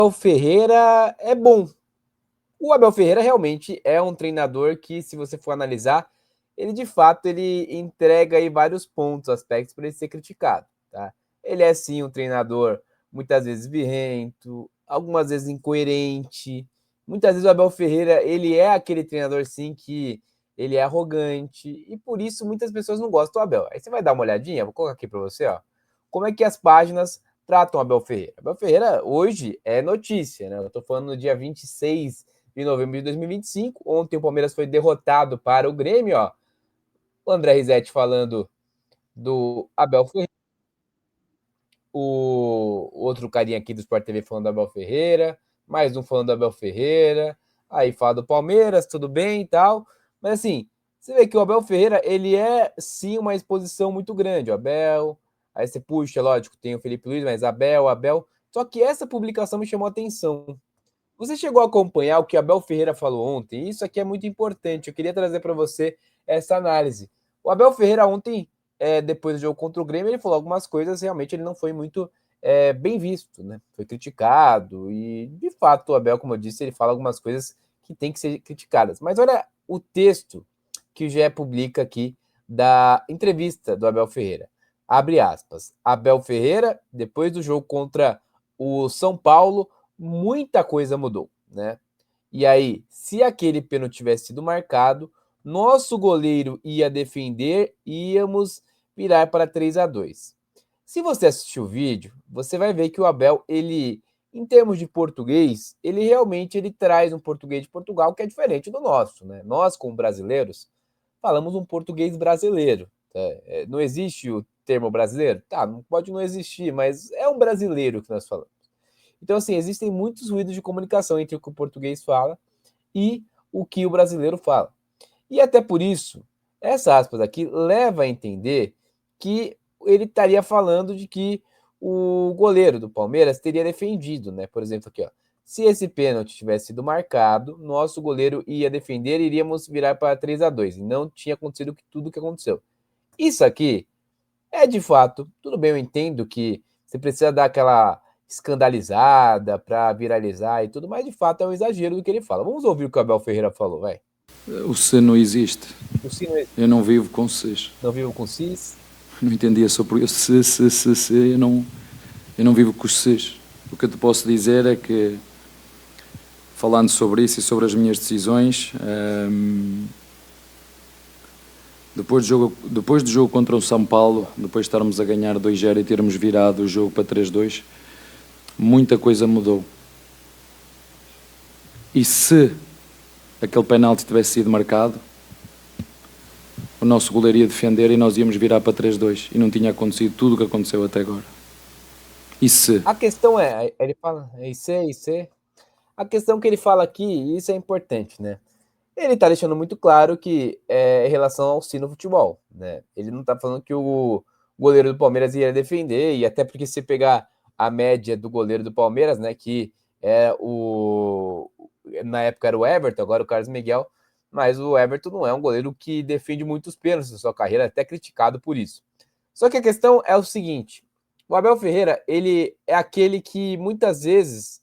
Abel Ferreira é bom. O Abel Ferreira realmente é um treinador que, se você for analisar, ele de fato ele entrega aí vários pontos, aspectos para ele ser criticado, tá? Ele é sim um treinador muitas vezes birrento, algumas vezes incoerente. Muitas vezes o Abel Ferreira, ele é aquele treinador sim que ele é arrogante e por isso muitas pessoas não gostam do Abel. Aí você vai dar uma olhadinha, vou colocar aqui para você, ó. Como é que as páginas tratam o Abel Ferreira? Abel Ferreira hoje é notícia, né? Eu tô falando no dia 26 de novembro de 2025. Ontem o Palmeiras foi derrotado para o Grêmio, ó. O André Rizete falando do Abel Ferreira. O outro carinha aqui do Sport TV falando do Abel Ferreira. Mais um falando do Abel Ferreira. Aí fala do Palmeiras, tudo bem e tal. Mas assim, você vê que o Abel Ferreira, ele é sim uma exposição muito grande. O Abel, aí você puxa, lógico, tem o Felipe Luiz, mas Abel. Só que essa publicação me chamou a atenção. Você chegou a acompanhar o que Abel Ferreira falou ontem? Isso aqui é muito importante. Eu queria trazer para você essa análise. O Abel Ferreira ontem, depois do jogo contra o Grêmio, ele falou algumas coisas, realmente ele não foi muito bem visto, né? Foi criticado e, de fato, o Abel, como eu disse, ele fala algumas coisas que têm que ser criticadas. Mas olha o texto que o GE publica aqui da entrevista do Abel Ferreira. Abre aspas. Abel Ferreira, depois do jogo contra o São Paulo, muita coisa mudou, né? E aí, se aquele pênalti tivesse sido marcado, nosso goleiro ia defender, íamos virar para 3-2. Se você assistir o vídeo, você vai ver que o Abel, ele, em termos de português, ele realmente ele traz um português de Portugal que é diferente do nosso, né? Nós, como brasileiros, falamos um português brasileiro. Não existe o termo brasileiro? Tá, não pode não existir, mas é um brasileiro que nós falamos. Então, assim, existem muitos ruídos de comunicação entre o que o português fala e o que o brasileiro fala. E até por isso, essa aspas aqui leva a entender que ele estaria falando de que o goleiro do Palmeiras teria defendido, né? Por exemplo, aqui, ó. Se esse pênalti tivesse sido marcado, nosso goleiro ia defender e iríamos virar para 3-2. E não tinha acontecido tudo o que aconteceu. Isso aqui é de fato, tudo bem, eu entendo que você precisa dar aquela escandalizada para viralizar e tudo, mas de fato é um exagero do que ele fala. Vamos ouvir o que o Abel Ferreira falou, vai. O se não existe. O sino Eu não vivo com ses. não vivo com cis. Não entendia sobre se, eu não vivo com os ses. O que eu te posso dizer é que, falando sobre isso e sobre as minhas decisões, depois do jogo contra o São Paulo, depois de estarmos a ganhar 2-0 e termos virado o jogo para 3-2, muita coisa mudou. E se aquele penalti tivesse sido marcado, o nosso goleiro ia defender e nós íamos virar para 3-2 e não tinha acontecido tudo o que aconteceu até agora. E se? A questão é, ele fala, isso. A questão que ele fala aqui, e isso é importante, né? Ele tá deixando muito claro que é em relação ao sino futebol, né? Ele não tá falando que o goleiro do Palmeiras ia defender, e até porque se pegar a média do goleiro do Palmeiras, né, que é na época era o Everton, agora o Carlos Miguel, mas o Everton não é um goleiro que defende muitos pênaltis na sua carreira, é até criticado por isso. Só que a questão é o seguinte, o Abel Ferreira, ele é aquele que muitas vezes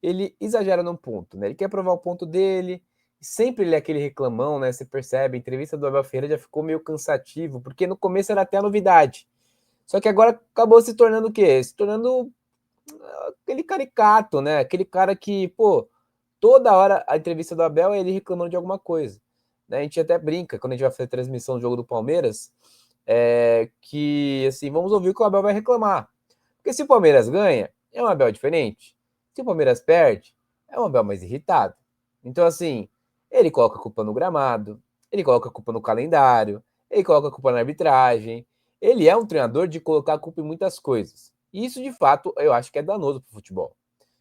ele exagera num ponto, né? Ele quer provar o ponto dele, sempre ele é aquele reclamão, né? Você percebe, a entrevista do Abel Ferreira já ficou meio cansativo, porque no começo era até a novidade. Só que agora acabou se tornando o quê? Se tornando aquele caricato, né? Aquele cara que, pô, toda hora a entrevista do Abel é ele reclamando de alguma coisa. Né? A gente até brinca quando a gente vai fazer transmissão do jogo do Palmeiras, que assim, vamos ouvir o que o Abel vai reclamar. Porque se o Palmeiras ganha, é um Abel diferente. Se o Palmeiras perde, é um Abel mais irritado. Então, assim, ele coloca a culpa no gramado, ele coloca a culpa no calendário, ele coloca a culpa na arbitragem. Ele é um treinador de colocar a culpa em muitas coisas. E isso, de fato, eu acho que é danoso para o futebol.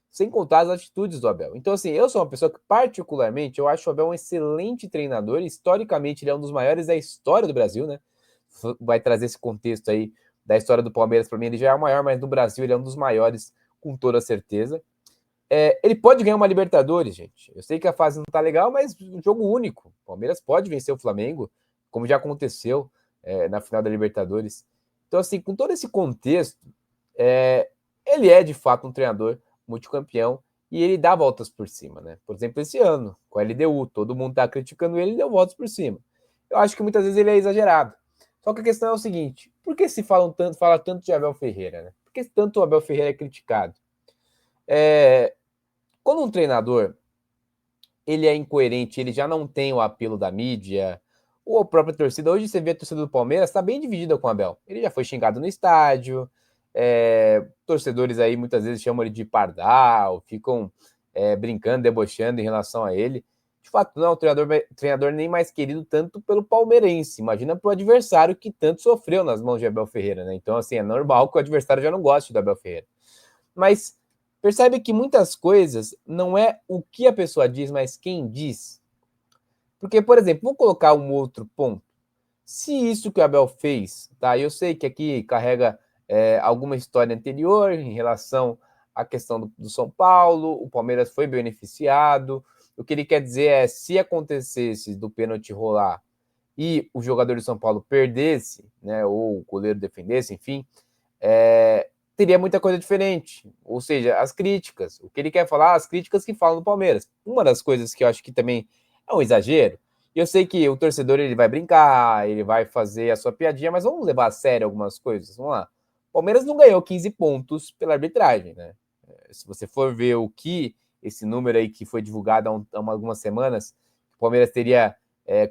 Sem contar as atitudes do Abel. Então, assim, eu sou uma pessoa que, particularmente, eu acho o Abel um excelente treinador. Historicamente, ele é um dos maiores da história do Brasil, né? Vai trazer esse contexto aí da história do Palmeiras para mim. Ele já é o maior, mas no Brasil ele é um dos maiores, com toda certeza. Ele pode ganhar uma Libertadores, gente. Eu sei que a fase não tá legal, mas um jogo único. O Palmeiras pode vencer o Flamengo, como já aconteceu na final da Libertadores. Então, assim, com todo esse contexto, ele é de fato um treinador multicampeão e ele dá voltas por cima, né? Por exemplo, esse ano, com a LDU, todo mundo tá criticando ele, deu voltas por cima. Eu acho que muitas vezes ele é exagerado. Só que a questão é o seguinte, por que se fala tanto de Abel Ferreira, né? Por que tanto o Abel Ferreira é criticado? Quando um treinador ele é incoerente, ele já não tem o apelo da mídia, ou a própria torcida. Hoje você vê a torcida do Palmeiras está bem dividida com o Abel. Ele já foi xingado no estádio, torcedores aí muitas vezes chamam ele de pardal, ficam brincando, debochando em relação a ele. De fato, não é um treinador nem mais querido tanto pelo palmeirense. Imagina para o adversário que tanto sofreu nas mãos de Abel Ferreira, né? Então, assim, é normal que o adversário já não goste do Abel Ferreira. Mas percebe que muitas coisas não é o que a pessoa diz, mas quem diz. Porque, por exemplo, vou colocar um outro ponto. Se isso que o Abel fez, tá? Eu sei que aqui carrega alguma história anterior em relação à questão do São Paulo, o Palmeiras foi beneficiado. O que ele quer dizer é, se acontecesse do pênalti rolar e o jogador de São Paulo perdesse, né, ou o goleiro defendesse, enfim, teria muita coisa diferente. Ou seja, as críticas. O que ele quer falar, as críticas que falam do Palmeiras. Uma das coisas que eu acho que também é um exagero, e eu sei que o torcedor ele vai brincar, ele vai fazer a sua piadinha, mas vamos levar a sério algumas coisas. Vamos lá. O Palmeiras não ganhou 15 pontos pela arbitragem, né? Se você for ver o que esse número aí que foi divulgado há algumas semanas, o Palmeiras teria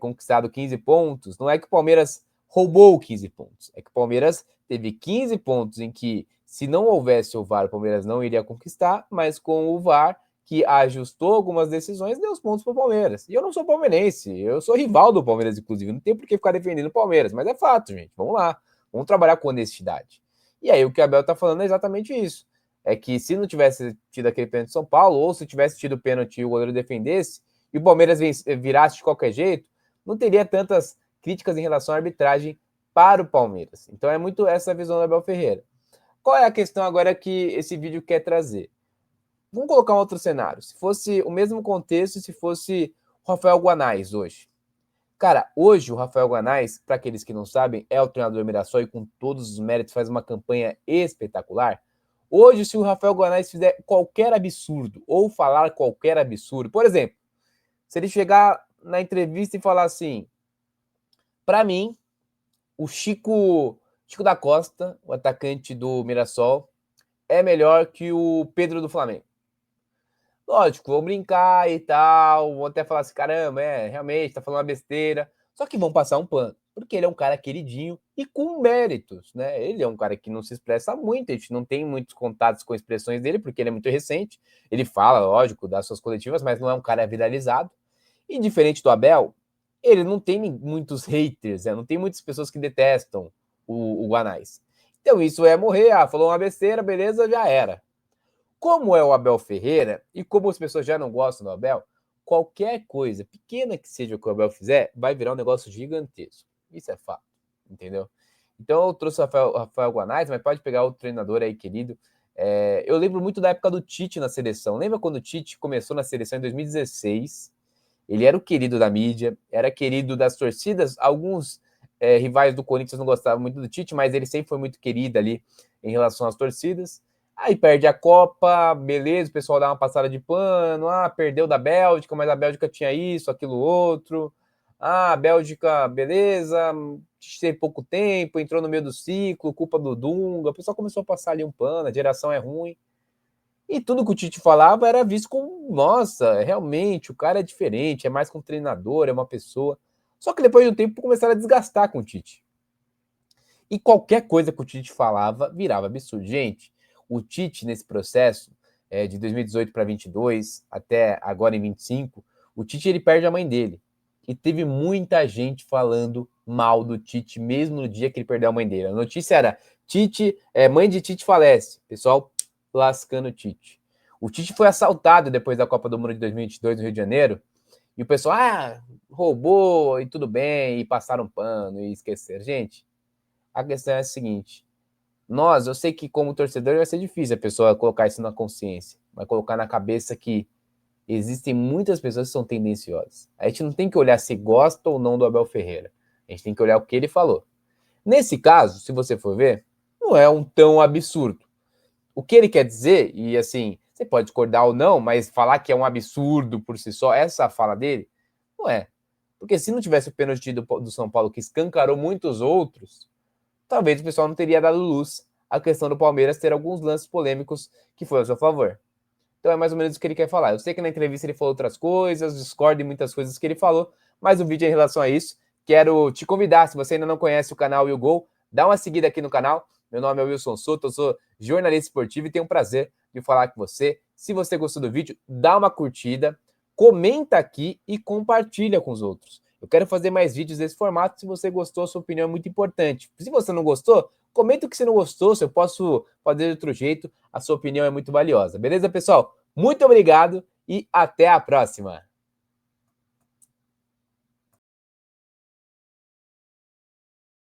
conquistado 15 pontos, não é que o Palmeiras roubou 15 pontos, é que o Palmeiras teve 15 pontos em que, se não houvesse o VAR, o Palmeiras não iria conquistar, mas com o VAR, que ajustou algumas decisões, deu os pontos para o Palmeiras. E eu não sou palmeirense, eu sou rival do Palmeiras, inclusive, não tem por que ficar defendendo o Palmeiras, mas é fato, gente, vamos lá, vamos trabalhar com honestidade. E aí o que o Abel está falando é exatamente isso, é que se não tivesse tido aquele pênalti de São Paulo, ou se tivesse tido o pênalti e o goleiro defendesse, e o Palmeiras virasse de qualquer jeito, não teria tantas críticas em relação à arbitragem para o Palmeiras. Então é muito essa visão do Abel Ferreira. Qual é a questão agora que esse vídeo quer trazer? Vamos colocar um outro cenário. Se fosse o mesmo contexto, se fosse o Rafael Guanais hoje. Cara, hoje o Rafael Guanais, para aqueles que não sabem, é o treinador Mirassol e com todos os méritos faz uma campanha espetacular. Hoje, se o Rafael Guanais fizer qualquer absurdo ou falar qualquer absurdo, por exemplo, se ele chegar na entrevista e falar assim, para mim, o Chico da Costa, o atacante do Mirassol, é melhor que o Pedro do Flamengo. Lógico, vão brincar e tal, vão até falar assim, caramba, realmente, tá falando uma besteira. Só que vão passar um pano, porque ele é um cara queridinho e com méritos, né? Ele é um cara que não se expressa muito, a gente não tem muitos contatos com expressões dele, porque ele é muito recente. Ele fala, lógico, das suas coletivas, mas não é um cara viralizado. E diferente do Abel, ele não tem muitos haters, não tem muitas pessoas que detestam o Guanais. Então isso é morrer, falou uma besteira, beleza, já era. Como é o Abel Ferreira, e como as pessoas já não gostam do Abel, qualquer coisa, pequena que seja o que o Abel fizer, vai virar um negócio gigantesco. Isso é fato, entendeu? Então eu trouxe o Rafael Guanais, mas pode pegar outro treinador aí, querido. Eu lembro muito da época do Tite na seleção. Lembra quando o Tite começou na seleção em 2016? Ele era o querido da mídia, era querido das torcidas. Alguns rivais do Corinthians não gostavam muito do Tite, mas ele sempre foi muito querido ali em relação às torcidas. Aí perde a Copa, beleza, o pessoal dá uma passada de pano, perdeu da Bélgica, mas a Bélgica tinha isso, aquilo, outro. A Bélgica, beleza, teve pouco tempo, entrou no meio do ciclo, culpa do Dunga, o pessoal começou a passar ali um pano, a geração é ruim. E tudo que o Tite falava era visto como, nossa, realmente, o cara é diferente, é mais que um treinador, é uma pessoa. Só que depois de um tempo começaram a desgastar com o Tite. E qualquer coisa que o Tite falava virava absurdo. Gente, o Tite, nesse processo de 2018 para 22, até agora em 25, o Tite ele perde a mãe dele. E teve muita gente falando mal do Tite, mesmo no dia que ele perdeu a mãe dele. A notícia era, Tite, mãe de Tite falece. Pessoal lascando o Tite. O Tite foi assaltado depois da Copa do Mundo de 2022 no Rio de Janeiro. E o pessoal, roubou e tudo bem, e passaram pano e esqueceram. Gente, a questão é a seguinte, eu sei que como torcedor vai ser difícil a pessoa colocar isso na consciência, mas colocar na cabeça que existem muitas pessoas que são tendenciosas. A gente não tem que olhar se gosta ou não do Abel Ferreira, a gente tem que olhar o que ele falou. Nesse caso, se você for ver, não é um tão absurdo. O que ele quer dizer, e assim, se Você pode discordar ou não, mas falar que é um absurdo por si só, essa fala dele, não é. Porque se não tivesse o pênalti do São Paulo, que escancarou muitos outros, talvez o pessoal não teria dado luz à questão do Palmeiras ter alguns lances polêmicos que foi a seu favor. Então é mais ou menos o que ele quer falar. Eu sei que na entrevista ele falou outras coisas, discordo de muitas coisas que ele falou, mas o vídeo é em relação a isso. Quero te convidar, se você ainda não conhece o canal Will Go, dá uma seguida aqui no canal. Meu nome é Wilson Souto, eu sou jornalista esportivo e tenho o prazer de falar com você. Se você gostou do vídeo, dá uma curtida, comenta aqui e compartilha com os outros. Eu quero fazer mais vídeos desse formato. Se você gostou, sua opinião é muito importante. Se você não gostou, comenta o que você não gostou, se eu posso fazer de outro jeito. A sua opinião é muito valiosa. Beleza, pessoal? Muito obrigado e até a próxima!